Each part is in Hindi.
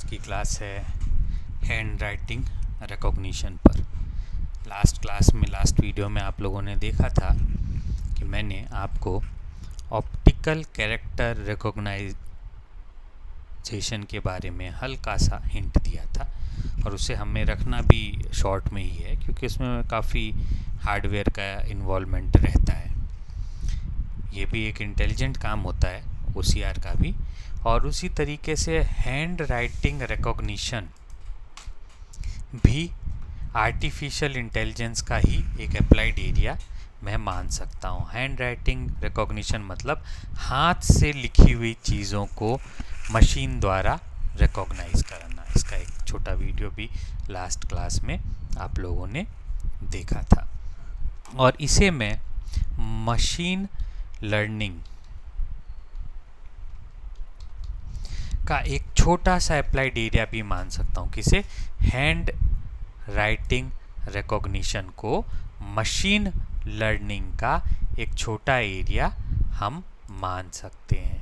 की क्लास है हैंड राइटिंग रिकॉग्निशन पर। लास्ट वीडियो में आप लोगों ने देखा था कि मैंने आपको ऑप्टिकल कैरेक्टर रिकॉग्नाइजेशन के बारे में हल्का सा हिंट दिया था, और उसे हमें रखना भी शॉर्ट में ही है क्योंकि इसमें काफ़ी हार्डवेयर का इन्वॉल्वमेंट रहता है। ये भी एक इंटेलिजेंट काम होता है OCR का भी, और उसी तरीके से हैंड राइटिंग रिकॉग्निशन भी आर्टिफिशियल इंटेलिजेंस का ही एक अप्लाइड एरिया मैं मान सकता हूँ। हैंड राइटिंग रिकॉग्निशन मतलब हाथ से लिखी हुई चीज़ों को मशीन द्वारा रिकॉग्नाइज करना। इसका एक छोटा वीडियो भी लास्ट क्लास में आप लोगों ने देखा था, और इसे मैं मशीन लर्निंग का एक छोटा सा अप्लाइड एरिया भी मान सकता हूँ। किसे? हैंड राइटिंग रिकॉग्निशन को मशीन लर्निंग का एक छोटा एरिया हम मान सकते हैं।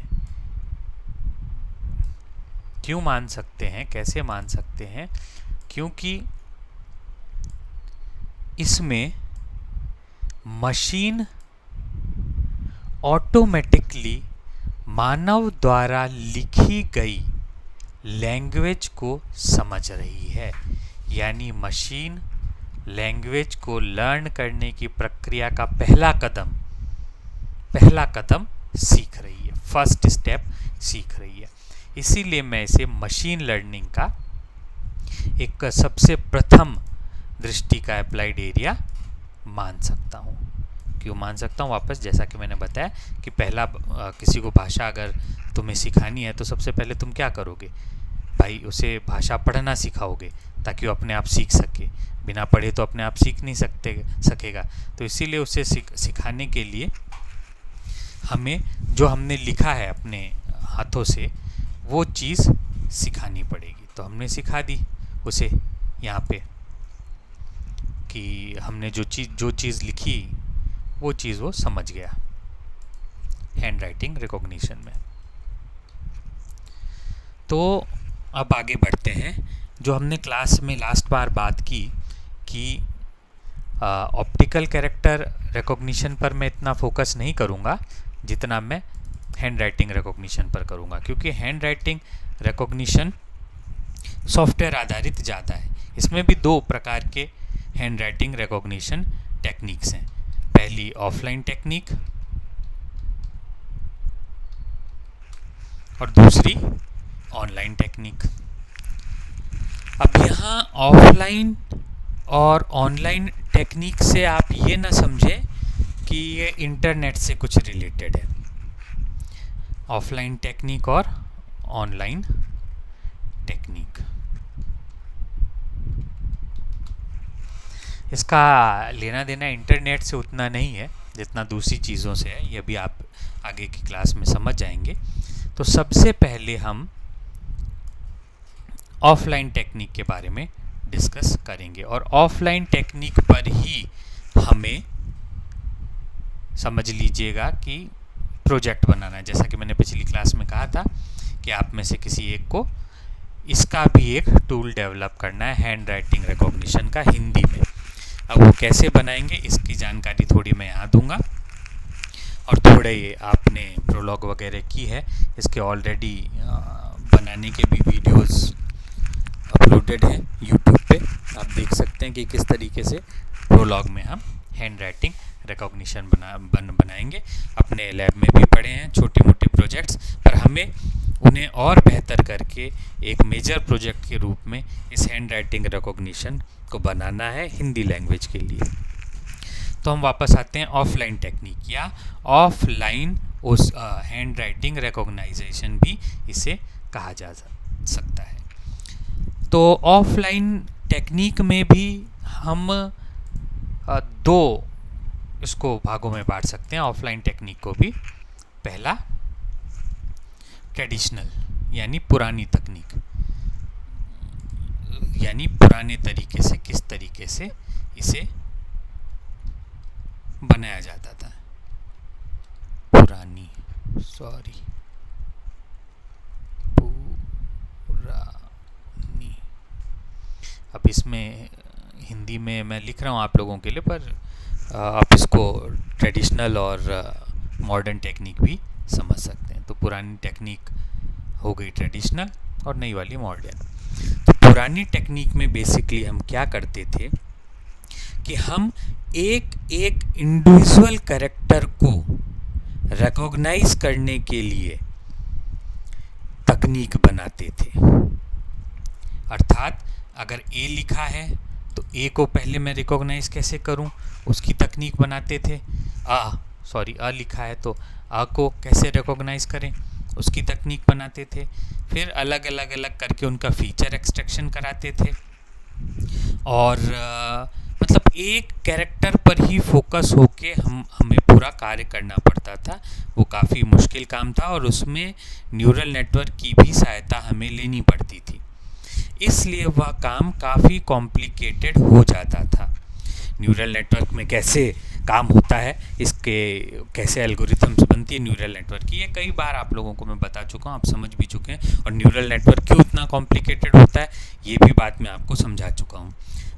क्यों मान सकते हैं, कैसे मान सकते हैं? क्योंकि इसमें मशीन ऑटोमेटिकली मानव द्वारा लिखी गई लैंग्वेज को समझ रही है, यानी मशीन लैंग्वेज को लर्न करने की प्रक्रिया का पहला कदम सीख रही है, फर्स्ट स्टेप सीख रही है। इसीलिए मैं इसे मशीन लर्निंग का एक सबसे प्रथम दृष्टि का अप्लाइड एरिया मान सकता हूँ। क्यों मान सकता हूँ? वापस जैसा कि मैंने बताया कि पहला किसी को भाषा अगर तुम्हें सिखानी है तो सबसे पहले तुम क्या करोगे भाई? उसे भाषा पढ़ना सिखाओगे ताकि वो अपने आप सीख सके। बिना पढ़े तो अपने आप सीख नहीं सकेगा। तो इसीलिए उसे सिखाने के लिए हमें जो हमने लिखा है अपने हाथों से वो चीज़ सिखानी पड़ेगी। तो हमने सिखा दी उसे यहाँ पे कि हमने जो चीज़ लिखी वो चीज़ वो समझ गया हैंड राइटिंग रिकॉग्निशन में। तो अब आगे बढ़ते हैं। जो हमने क्लास में लास्ट बार बात की कि ऑप्टिकल कैरेक्टर रिकॉग्निशन पर मैं इतना फोकस नहीं करूँगा जितना मैं हैंड राइटिंग रिकॉग्निशन पर करूँगा, क्योंकि हैंड राइटिंग रिकॉग्निशन सॉफ्टवेयर आधारित ज़्यादा है। इसमें भी दो प्रकार के हैंड राइटिंग रिकॉग्निशन टेक्निक्स हैं। पहली ऑफलाइन टेक्निक और दूसरी ऑनलाइन टेक्निक। अब यहाँ ऑफलाइन और ऑनलाइन टेक्निक से आप ये ना समझें कि ये इंटरनेट से कुछ रिलेटेड है। ऑफलाइन टेक्निक और ऑनलाइन टेक्निक, इसका लेना देना इंटरनेट से उतना नहीं है जितना दूसरी चीज़ों से है। ये भी आप आगे की क्लास में समझ जाएंगे। तो सबसे पहले हम ऑफलाइन टेक्निक के बारे में डिस्कस करेंगे, और ऑफलाइन टेक्निक पर ही हमें समझ लीजिएगा कि प्रोजेक्ट बनाना है। जैसा कि मैंने पिछली क्लास में कहा था कि आप में से किसी एक को इसका भी एक टूल डेवलप करना है हैंड राइटिंग रिकॉग्निशन का हिंदी में। अब वो कैसे बनाएंगे इसकी जानकारी थोड़ी मैं यहाँ दूंगा, और थोड़े ये आपने प्रोलॉग वगैरह की है, इसके ऑलरेडी बनाने के भी वीडियोस अपलोडेड हैं यूट्यूब पे। आप देख सकते हैं कि किस तरीके से प्रोलॉग में हम हैंड राइटिंग रिकॉग्निशन बनाएंगे। अपने लैब में भी पढ़े हैं छोटे मोटे प्रोजेक्ट्स, पर हमें उन्हें और बेहतर करके एक मेजर प्रोजेक्ट के रूप में इस हैंड राइटिंग रिकॉग्निशन को बनाना है हिंदी लैंग्वेज के लिए। तो हम वापस आते हैं ऑफलाइन टेक्निक या ऑफलाइन उस हैंड राइटिंग रिकॉग्नाइजेशन भी इसे कहा जा सकता है। तो ऑफलाइन टेक्निक में भी हम दो इसको भागों में बांट सकते हैं ऑफलाइन टेक्निक को भी। पहला ट्रेडिशनल यानी पुरानी तकनीक, यानी पुराने तरीके से किस तरीके से इसे बनाया जाता था। इसमें हिंदी में मैं लिख रहा हूँ आप लोगों के लिए, पर आप इसको ट्रेडिशनल और मॉडर्न टेक्निक भी समझ सकते हैं। तो पुरानी टेक्निक हो गई ट्रेडिशनल और नई वाली मॉडर्न। तो पुरानी टेक्निक में बेसिकली हम क्या करते थे कि हम एक एक इंडिविजुअल कैरेक्टर को रिकॉग्नाइज करने के लिए तकनीक बनाते थे। अर्थात अगर ए लिखा है तो ए को पहले मैं रिकॉग्नाइज कैसे करूं, उसकी तकनीक बनाते थे। अ लिखा है तो अ को कैसे रिकॉग्नाइज करें, उसकी तकनीक बनाते थे। फिर अलग अलग करके उनका फीचर एक्सट्रैक्शन कराते थे और मतलब एक कैरेक्टर पर ही फोकस होके हमें पूरा कार्य करना पड़ता था। वो काफ़ी मुश्किल काम था और उसमें न्यूरल नेटवर्क की भी सहायता हमें लेनी पड़ती थी, इसलिए वह काम काफ़ी कॉम्प्लिकेटेड हो जाता था। न्यूरल नेटवर्क में कैसे काम होता है, इसके कैसे एल्गोरिथम्स बनती है न्यूरल नेटवर्क की, ये कई बार आप लोगों को मैं बता चुका हूँ, आप समझ भी चुके हैं। और न्यूरल नेटवर्क क्यों इतना कॉम्प्लिकेटेड होता है ये भी बात मैं आपको समझा चुका हूँ।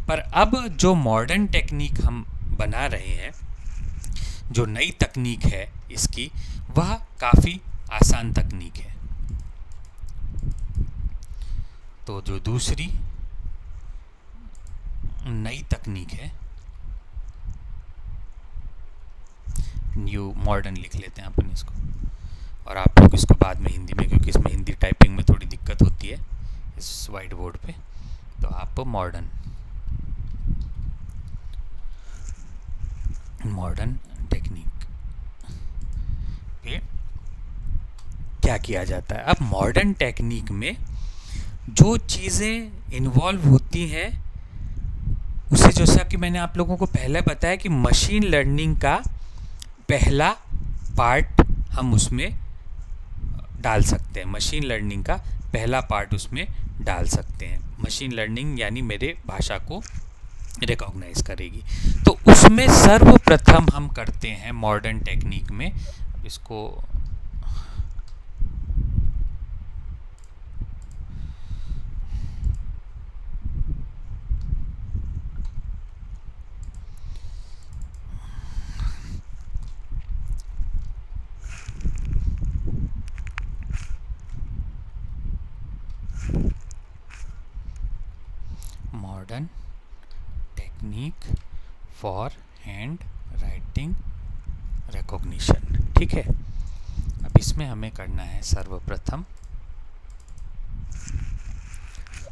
पर अब जो मॉडर्न टेक्निक हम बना रहे हैं, जो नई तकनीक है इसकी, वह काफ़ी आसान तकनीक है। तो जो दूसरी नई तकनीक है, न्यू मॉडर्न लिख लेते हैं अपन इसको, और आप लोग इसको बाद में हिंदी में, क्योंकि इसमें हिंदी टाइपिंग में थोड़ी दिक्कत होती है इस वाइट बोर्ड पे, तो आप मॉडर्न टेक्निक पे क्या किया जाता है। अब मॉडर्न टेक्निक में जो चीज़ें इन्वॉल्व होती हैं उसे, जैसा कि मैंने आप लोगों को पहले बताया कि मशीन लर्निंग का पहला पार्ट हम उसमें डाल सकते हैं, मशीन लर्निंग का पहला पार्ट उसमें डाल सकते हैं। मशीन लर्निंग यानी मेरे भाषा को रिकॉग्नाइज करेगी, तो उसमें सर्वप्रथम हम करते हैं मॉडर्न टेक्निक में, अब इसको modern technique for hand writing recognition, ठीक है। अब इसमें हमें करना है सर्वप्रथम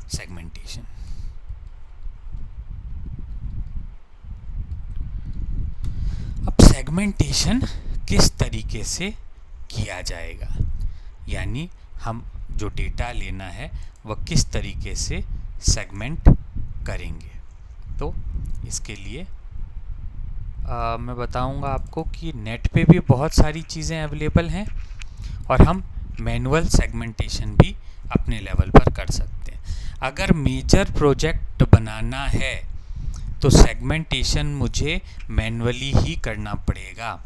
सेगमेंटेशन। अब सेगमेंटेशन किस तरीके से किया जाएगा, यानी हम जो डेटा लेना है वह किस तरीके से सेगमेंट करेंगे। तो इसके लिए मैं बताऊंगा आपको कि नेट पे भी बहुत सारी चीज़ें अवेलेबल हैं और हम मैनुअल सेगमेंटेशन भी अपने लेवल पर कर सकते हैं। अगर मेजर प्रोजेक्ट बनाना है तो सेगमेंटेशन मुझे मैनुअली ही करना पड़ेगा,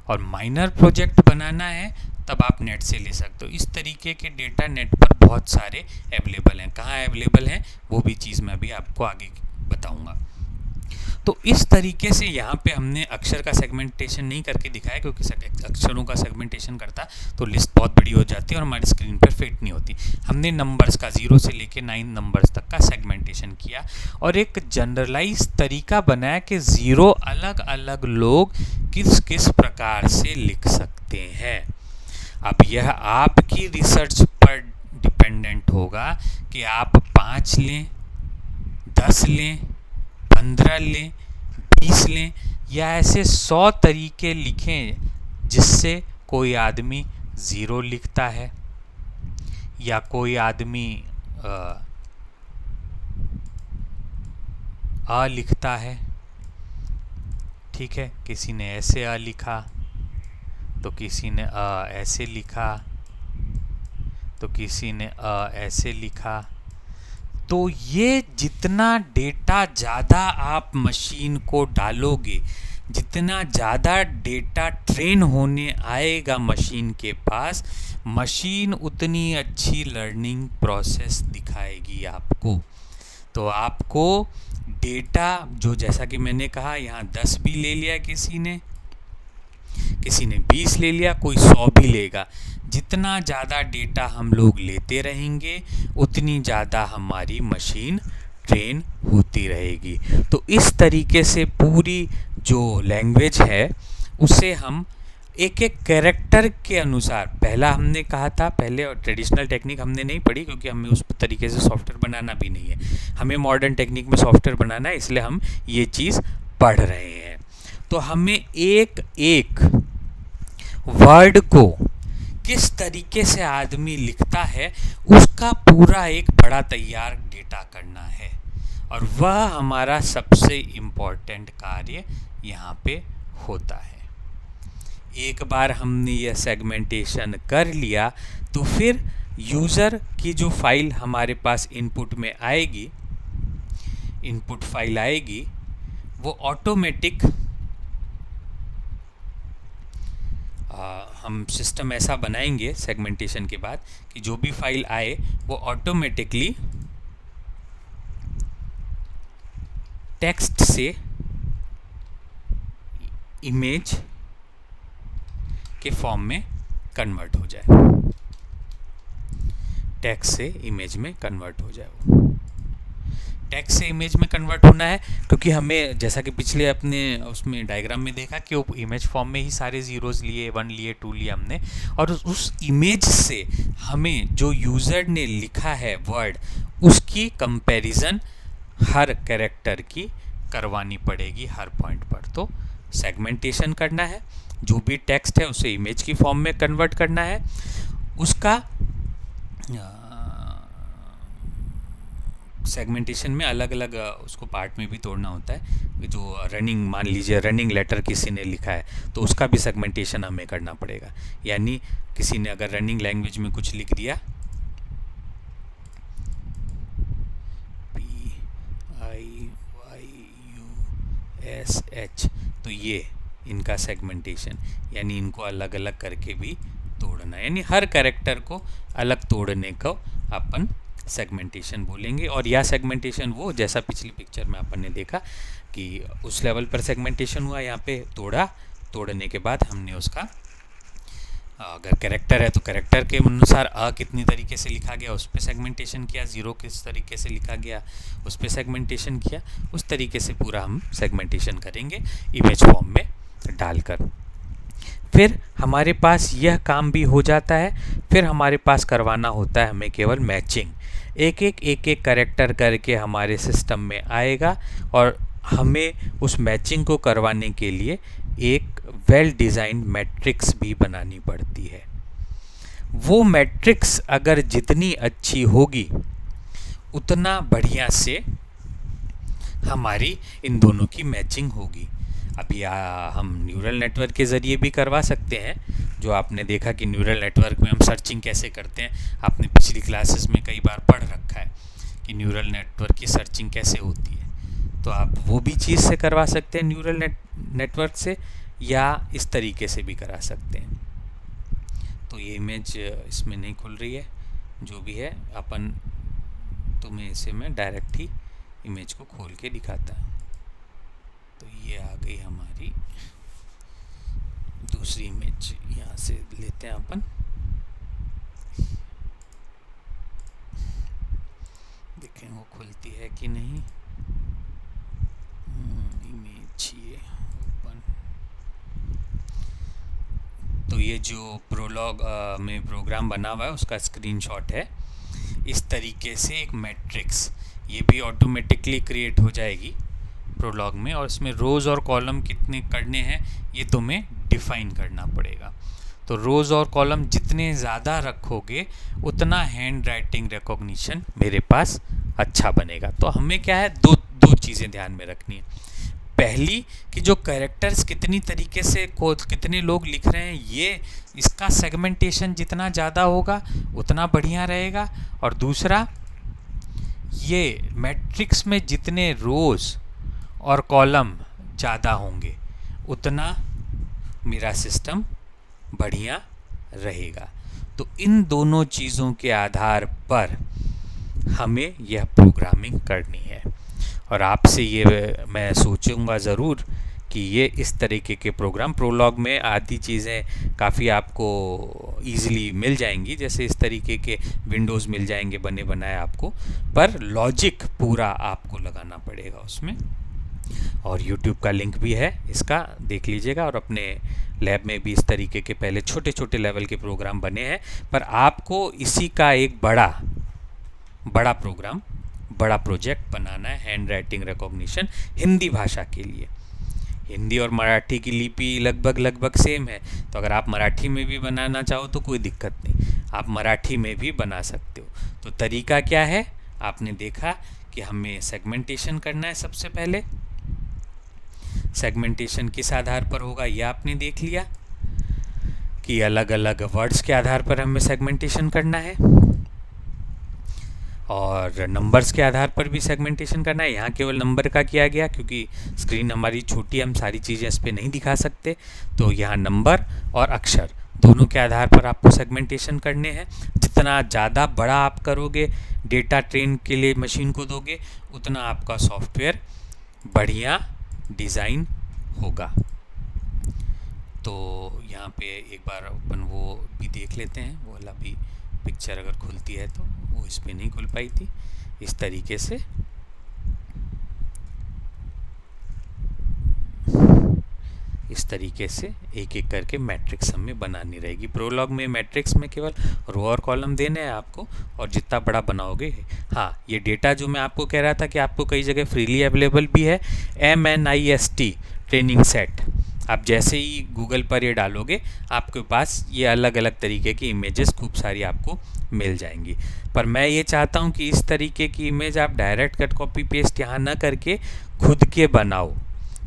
और माइनर प्रोजेक्ट बनाना है तब आप नेट से ले सकते हो। इस तरीके के डेटा नेट पर बहुत सारे अवेलेबल हैं, कहाँ अवेलेबल हैं वो भी चीज़ मैं भी आपको आगे बताऊंगा। तो इस तरीके से यहाँ पे हमने अक्षर का सेगमेंटेशन नहीं करके दिखाया, क्योंकि अक्षरों का सेगमेंटेशन करता तो लिस्ट बहुत बड़ी हो जाती है और हमारी स्क्रीन पर फिट नहीं होती। हमने नंबर्स का 0 से लेके 9 नंबर्स तक का सेगमेंटेशन किया और एक जनरलाइज तरीका बनाया कि 0 अलग अलग लोग किस किस प्रकार से लिख सकते हैं। अब यह आपकी रिसर्च पर डिपेंडेंट होगा कि आप 5 लें, 10 लें, 15 लें, 20 लें, या ऐसे 100 तरीके लिखें जिससे कोई आदमी 0 लिखता है या कोई आदमी अ लिखता है, ठीक है। किसी ने ऐसे अ लिखा तो किसी ने अ ऐसे लिखा, तो किसी ने अ ऐसे लिखा। तो ये जितना डेटा ज़्यादा आप मशीन को डालोगे, जितना ज़्यादा डेटा ट्रेन होने आएगा मशीन के पास, मशीन उतनी अच्छी लर्निंग प्रोसेस दिखाएगी आपको। तो आपको डेटा जो, जैसा कि मैंने कहा, यहाँ 10 भी ले लिया किसी ने 20 ले लिया, कोई 100 भी लेगा। जितना ज़्यादा डेटा हम लोग लेते रहेंगे उतनी ज़्यादा हमारी मशीन ट्रेन होती रहेगी। तो इस तरीके से पूरी जो लैंग्वेज है उसे हम एक एक कैरेक्टर के अनुसार, पहला हमने कहा था, पहले ट्रेडिशनल टेक्निक हमने नहीं पढ़ी क्योंकि हमें उस तरीके से सॉफ्टवेयर बनाना भी नहीं है, हमें मॉडर्न टेक्निक में सॉफ्टवेयर बनाना है, इसलिए हम ये चीज़ पढ़ रहे हैं। तो हमें एक एक वर्ड को किस तरीके से आदमी लिखता है उसका पूरा एक बड़ा तैयार डेटा करना है, और वह हमारा सबसे इम्पोर्टेंट कार्य यहाँ पे होता है। एक बार हमने यह सेगमेंटेशन कर लिया तो फिर यूज़र की जो फाइल हमारे पास इनपुट में आएगी, इनपुट फाइल आएगी, वो ऑटोमेटिक हम सिस्टम ऐसा बनाएंगे सेगमेंटेशन के बाद कि जो भी फाइल आए वो ऑटोमेटिकली टेक्स्ट से इमेज के फॉर्म में कन्वर्ट हो जाए, टेक्स्ट से इमेज में कन्वर्ट हो जाए। टेक्स्ट से इमेज में कन्वर्ट होना है क्योंकि हमें, जैसा कि पिछले अपने उसमें डायग्राम में देखा कि वो इमेज फॉर्म में ही सारे ज़ीरोज़ लिए, 1 लिए, 2 लिए हमने, और उस इमेज से हमें जो यूज़र ने लिखा है वर्ड उसकी कंपैरिजन हर कैरेक्टर की करवानी पड़ेगी हर पॉइंट पर। तो सेगमेंटेशन करना है, जो भी टेक्स्ट है उसे इमेज की फॉर्म में कन्वर्ट करना है, उसका सेगमेंटेशन में अलग अलग उसको पार्ट में भी तोड़ना होता है। जो रनिंग, मान लीजिए रनिंग लेटर किसी ने लिखा है तो उसका भी सेगमेंटेशन हमें करना पड़ेगा। यानी किसी ने अगर रनिंग लैंग्वेज में कुछ लिख दिया, PIYUSH, तो ये इनका सेगमेंटेशन, यानी इनको अलग अलग करके भी तोड़ना, यानी हर कैरेक्टर को अलग तोड़ने को अपन सेगमेंटेशन बोलेंगे। और यह सेगमेंटेशन वो, जैसा पिछली पिक्चर में अपन ने देखा कि उस लेवल पर सेगमेंटेशन हुआ, यहाँ पे तोड़ने के बाद हमने उसका, अगर कैरेक्टर है तो कैरेक्टर के अनुसार कितनी तरीके से लिखा गया उस पर सेगमेंटेशन किया, 0 किस तरीके से लिखा गया उस पर सेगमेंटेशन किया, उस तरीके से पूरा हम सेगमेंटेशन करेंगे इमेज फॉर्म में डालकर। फिर हमारे पास यह काम भी हो जाता है। फिर हमारे पास करवाना होता है हमें केवल मैचिंग, एक एक कैरेक्टर करके हमारे सिस्टम में आएगा, और हमें उस मैचिंग को करवाने के लिए एक वेल डिज़ाइन मैट्रिक्स भी बनानी पड़ती है। वो मैट्रिक्स अगर जितनी अच्छी होगी उतना बढ़िया से हमारी इन दोनों की मैचिंग होगी। अभी हम न्यूरल नेटवर्क के ज़रिए भी करवा सकते हैं, जो आपने देखा कि न्यूरल नेटवर्क में हम सर्चिंग कैसे करते हैं, आपने पिछली क्लासेस में कई बार पढ़ रखा है कि न्यूरल नेटवर्क की सर्चिंग कैसे होती है। तो आप वो भी चीज़ से करवा सकते हैं न्यूरल नेटवर्क से, या इस तरीके से भी करा सकते हैं। तो ये इमेज इसमें नहीं खुल रही है, जो भी है अपन, तुम्हें इसे मैं डायरेक्ट ही इमेज को खोल के दिखाता हूँ। तो ये आ गई हमारी दूसरी इमेज, यहाँ से लेते हैं अपन, देखें वो खुलती है कि नहीं। इमेज ये ओपन। तो ये जो प्रोलॉग में प्रोग्राम बना हुआ है उसका स्क्रीनशॉट है। इस तरीके से एक मैट्रिक्स, ये भी ऑटोमेटिकली क्रिएट हो जाएगी प्रोलॉग में, और इसमें रोज़ और कॉलम कितने करने हैं ये तुम्हें डिफ़ाइन करना पड़ेगा। तो रोज़ और कॉलम जितने ज़्यादा रखोगे उतना हैंड राइटिंग रिकॉग्निशन मेरे पास अच्छा बनेगा। तो हमें क्या है, दो चीज़ें ध्यान में रखनी है। पहली कि जो कैरेक्टर्स कितनी तरीके से कितने लोग लिख रहे हैं, ये इसका सेगमेंटेशन जितना ज़्यादा होगा उतना बढ़िया रहेगा। और दूसरा, ये मैट्रिक्स में जितने रोज़ और कॉलम ज़्यादा होंगे उतना मेरा सिस्टम बढ़िया रहेगा। तो इन दोनों चीज़ों के आधार पर हमें यह प्रोग्रामिंग करनी है। और आपसे ये मैं सोचूंगा ज़रूर कि ये इस तरीके के प्रोग्राम प्रोलॉग में आधी चीज़ें काफ़ी आपको इजीली मिल जाएंगी, जैसे इस तरीके के विंडोज़ मिल जाएंगे बने बनाए आपको, पर लॉजिक पूरा आपको लगाना पड़ेगा उसमें। और YouTube का लिंक भी है, इसका देख लीजिएगा। और अपने लैब में भी इस तरीके के पहले छोटे छोटे लेवल के प्रोग्राम बने हैं, पर आपको इसी का एक बड़ा प्रोग्राम, बड़ा प्रोजेक्ट बनाना है, हैंड राइटिंग रिकॉग्निशन हिंदी भाषा के लिए। हिंदी और मराठी की लिपि लगभग सेम है, तो अगर आप मराठी में भी बनाना चाहो तो कोई दिक्कत नहीं, आप मराठी में भी बना सकते हो। तो तरीका क्या है, आपने देखा कि हमें सेगमेंटेशन करना है। सबसे पहले सेगमेंटेशन किस आधार पर होगा ये आपने देख लिया कि अलग अलग वर्ड्स के आधार पर हमें सेगमेंटेशन करना है, और नंबर्स के आधार पर भी सेगमेंटेशन करना है। यहाँ केवल नंबर का किया गया क्योंकि स्क्रीन हमारी छोटी है, हम सारी चीज़ें इस पर नहीं दिखा सकते, तो यहाँ नंबर और अक्षर दोनों के आधार पर आपको सेगमेंटेशन करने हैं। जितना ज़्यादा बड़ा आप करोगे, डेटा ट्रेन के लिए मशीन को दोगे, उतना आपका सॉफ्टवेयर बढ़िया डिज़ाइन होगा। तो यहाँ पे एक बार अपन वो भी देख लेते हैं, वो वाला भी पिक्चर अगर खुलती है तो, वो इस पर नहीं खुल पाई थी। इस तरीके से एक एक करके मैट्रिक्स हमें बनानी रहेगी। प्रोलॉग में मैट्रिक्स में केवल रो और कॉलम देने हैं आपको, और जितना बड़ा बनाओगे। हाँ, ये डेटा जो मैं आपको कह रहा था कि आपको कई जगह फ्रीली अवेलेबल भी है, MNIST ट्रेनिंग सेट। आप जैसे ही गूगल पर ये डालोगे, आपके पास ये अलग अलग तरीके की इमेजेस खूब सारी आपको मिल जाएंगी। पर मैं ये चाहता हूँ कि इस तरीके की इमेज आप डायरेक्ट कट कॉपी पेस्ट यहाँ ना करके खुद के बनाओ।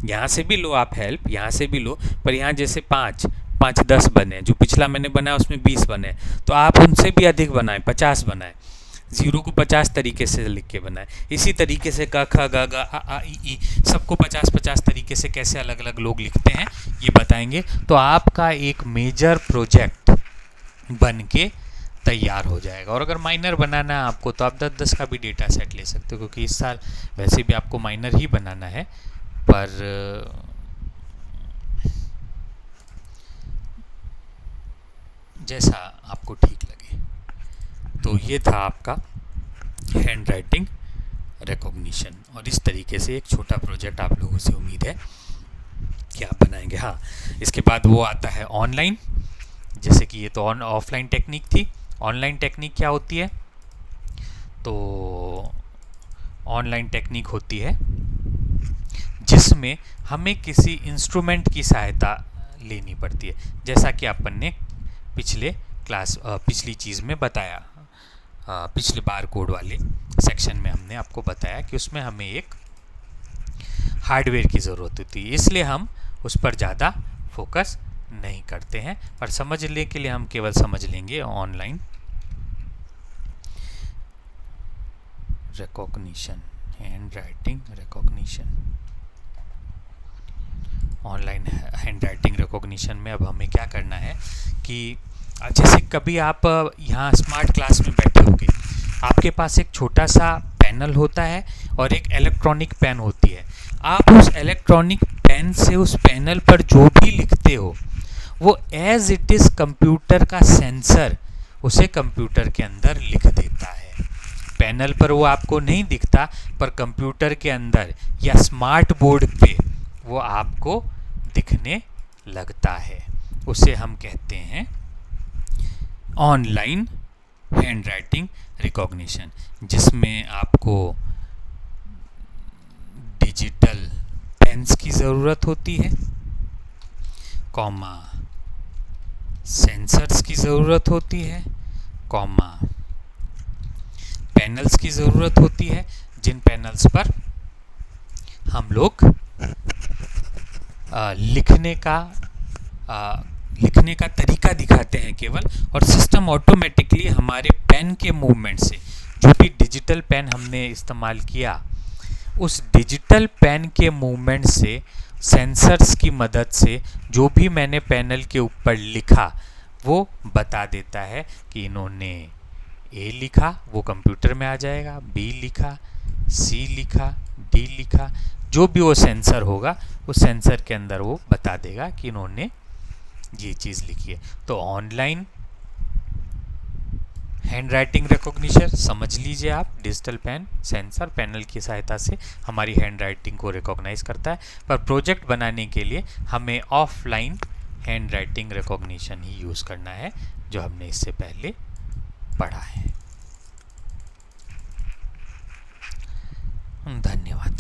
यहाँ से भी लो आप हेल्प, यहाँ से भी लो, पर यहाँ जैसे 5-10 बने, जो पिछला मैंने बनाया उसमें 20 बने, तो आप उनसे भी अधिक बनाएं, 50 बनाएं। 0 को 50 तरीके से लिख के बनाएं। इसी तरीके से क ख ग घ आ ई सबको 50-50 तरीके से कैसे अलग अलग लोग लिखते हैं ये बताएंगे। तो आपका एक मेजर प्रोजेक्ट बन के तैयार हो जाएगा। और अगर माइनर बनाना है आपको, तो आप 10-10 का भी डेटा सेट ले सकते हो, क्योंकि इस साल वैसे भी आपको माइनर ही बनाना है। पर जैसा आपको ठीक लगे। तो ये था आपका हैंड राइटिंग रिकॉग्निशन, और इस तरीके से एक छोटा प्रोजेक्ट आप लोगों से उम्मीद है कि आप बनाएंगे। हाँ, इसके बाद वो आता है ऑनलाइन, जैसे कि ये तो ऑफलाइन टेक्निक थी। ऑनलाइन टेक्निक क्या होती है? तो ऑनलाइन टेक्निक होती है जिसमें हमें किसी इंस्ट्रूमेंट की सहायता लेनी पड़ती है, जैसा कि अपन ने पिछली चीज़ में बताया, पिछले बार कोड वाले सेक्शन में हमने आपको बताया कि उसमें हमें एक हार्डवेयर की ज़रूरत होती है, इसलिए हम उस पर ज़्यादा फोकस नहीं करते हैं। पर समझने के लिए हम केवल समझ लेंगे online recognition, hand writing recognition. Online hand writing recognition में अब हमें क्या करना है कि जैसे कभी आप यहाँ स्मार्ट क्लास में बैठे होंगे, आपके पास एक छोटा सा पैनल होता है और एक इलेक्ट्रॉनिक पेन होती है। आप उस इलेक्ट्रॉनिक पेन से उस पैनल पर जो भी लिखते हो, वो एज इट इज़ कंप्यूटर का सेंसर उसे कंप्यूटर के अंदर लिख देता है। पैनल पर वो आपको नहीं दिखता, पर कंप्यूटर के अंदर या स्मार्ट बोर्ड पे वो आपको दिखने लगता है। उसे हम कहते हैं ऑनलाइन हैंड राइटिंग रिकॉग्निशन, जिसमें आपको डिजिटल पेन्स की ज़रूरत होती है, कॉमा सेंसर्स की ज़रूरत होती है, कॉमा पैनल्स की ज़रूरत होती है, जिन पैनल्स पर हम लोग लिखने का तरीका दिखाते हैं केवल, और सिस्टम ऑटोमेटिकली हमारे पेन के मूवमेंट से, जो भी डिजिटल पेन हमने इस्तेमाल किया, उस डिजिटल पेन के मूवमेंट से, सेंसर्स की मदद से जो भी मैंने पैनल के ऊपर लिखा वो बता देता है कि इन्होंने ए लिखा वो कंप्यूटर में आ जाएगा, बी लिखा, सी लिखा, डी लिखा, जो भी वो सेंसर होगा उस सेंसर के अंदर वो बता देगा कि इन्होंने ये चीज़ लिखी है। तो ऑनलाइन हैंड राइटिंग रिकॉग्निशन समझ लीजिए आप, डिजिटल पेन सेंसर पैनल की सहायता से हमारी हैंड राइटिंग को रिकॉग्नाइज करता है। पर प्रोजेक्ट बनाने के लिए हमें ऑफलाइन हैंड राइटिंग रिकॉग्निशन ही यूज़ करना है, जो हमने इससे पहले पढ़ा है। धन्यवाद।